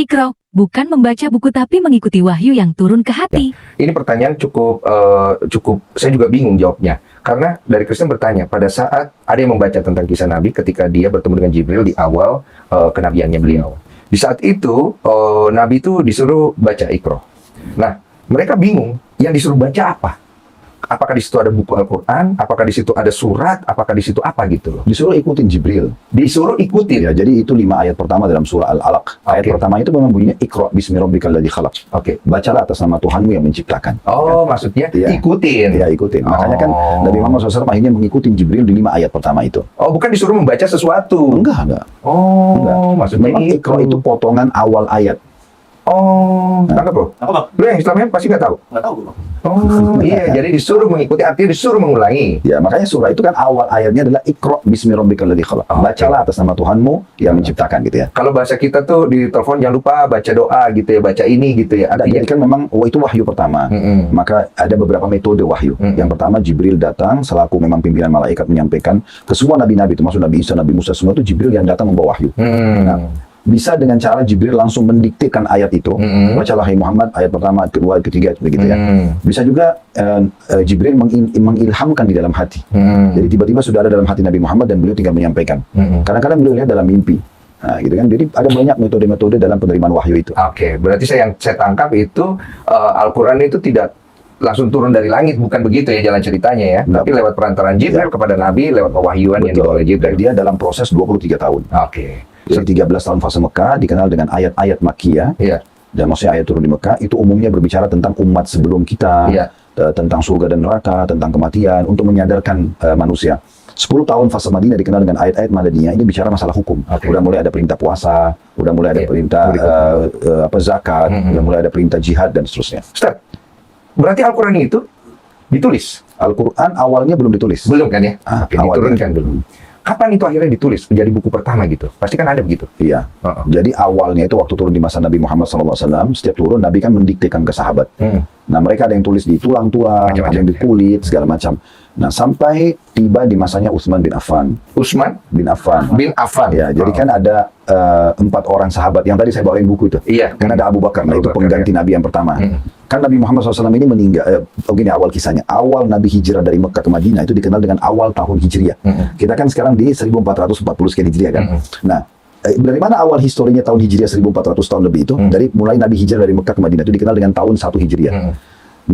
Iqra, bukan membaca buku tapi mengikuti wahyu yang turun ke hati. Ini pertanyaan cukup saya juga bingung jawabnya. Karena dari Kristen bertanya, pada saat ada yang membaca tentang kisah Nabi ketika dia bertemu dengan Jibril di awal kenabiannya beliau. Di saat itu, Nabi itu disuruh baca Iqra. Nah, mereka bingung, yang disuruh baca apa? Apakah di situ ada buku Al-Quran? Apakah di situ ada surat? Apakah di situ apa gitu loh? Disuruh ikutin Jibril. Disuruh ikutin. Ya, jadi itu 5 ayat pertama dalam surah Al-Alaq. Ayat pertama itu memang bunyinya Iqra bismi rabbikal ladzi khalaq. Oke. Bacalah atas nama Tuhanmu yang menciptakan. Oh, maksudnya ikutin. Ya, ikutin. Makanya kan Nabi Muhammad SAW akhirnya mengikuti Jibril di 5 ayat pertama itu. Oh, bukan disuruh membaca sesuatu. Enggak. Oh, Enggak. maksudnya Memang Iqra itu potongan awal ayat. Oh, tangkap bro. Apa bang? Lu yang Islamnya pasti nggak tahu. Nggak tahu bang. Oh, iya. Jadi disuruh mengikuti, artinya disuruh mengulangi. Ya, makanya surah itu kan awal ayatnya adalah Iqra bismi rabbikal ladzi khalaq. Bacalah atas nama Tuhanmu yang menciptakan gitu ya. Kalau bahasa kita tuh di telepon jangan lupa baca doa gitu ya, baca ini gitu ya. Jadi kan memang itu wahyu pertama. Maka ada beberapa metode wahyu. Yang pertama Jibril datang selaku memang pimpinan malaikat menyampaikan ke semua nabi-nabi, termasuk Nabi Isa, Nabi Musa, semua itu Jibril yang datang membawa wahyu. Nah, bisa dengan cara Jibril langsung mendiktekan ayat itu. Bacalah hai Muhammad ayat pertama, ayat kedua, ayat ketiga begitu ya. Bisa juga Jibril mengilhamkan di dalam hati. Jadi tiba-tiba sudah ada dalam hati Nabi Muhammad dan beliau tinggal menyampaikan. Kadang-kadang beliau lihat dalam mimpi. Nah, gitu kan. Jadi ada banyak metode-metode dalam penerimaan wahyu itu. Oke, berarti yang saya tangkap itu Al-Quran itu tidak langsung turun dari langit, bukan begitu ya jalan ceritanya ya. Tapi lewat perantaraan Jibril kepada Nabi, lewat pewahyuan yang dibawa oleh Jibril. Dia dalam proses 23 tahun. Oke. Jadi 13 tahun fase Mekah dikenal dengan ayat-ayat Makkiyah. Iya. Dan maksudnya ayat turun di Mekah itu umumnya berbicara tentang umat sebelum kita, tentang surga dan neraka, tentang kematian, untuk menyadarkan manusia. 10 tahun fase Madinah dikenal dengan ayat-ayat Madaniyah, ini bicara masalah hukum. Udah mulai ada perintah puasa, udah mulai ada perintah zakat, udah mulai ada perintah jihad dan seterusnya. Ustaz, berarti Al-Quran itu ditulis? Al-Quran awalnya belum ditulis. Belum kan ya? Oke, awalnya diturunkan belum. Kapan itu akhirnya ditulis menjadi buku pertama gitu? Pasti kan ada begitu. Iya. Jadi awalnya itu waktu turun di masa Nabi Muhammad SAW, setiap turun Nabi kan mendiktekan ke sahabat. Nah, mereka ada yang tulis di tulang-tulang, ada yang di kulit, segala macam. Nah, sampai tiba di masanya Utsman bin Affan. Utsman bin Affan. Ya, jadi kan ada 4 orang sahabat yang tadi saya bawain buku itu. Iya. Kan ada Abu Bakar, nah itu pengganti Nabi yang pertama. Kan Nabi Muhammad SAW ini meninggal, begini awal kisahnya. Awal Nabi hijrah dari Mekah ke Madinah itu dikenal dengan awal tahun Hijriah. Kita kan sekarang di 1440 sekian Hijriah kan. Nah, dari mana awal historinya tahun Hijriah 1400 tahun lebih itu? Dari mulai Nabi hijrah dari Mekah ke Madinah itu dikenal dengan tahun 1 Hijriah.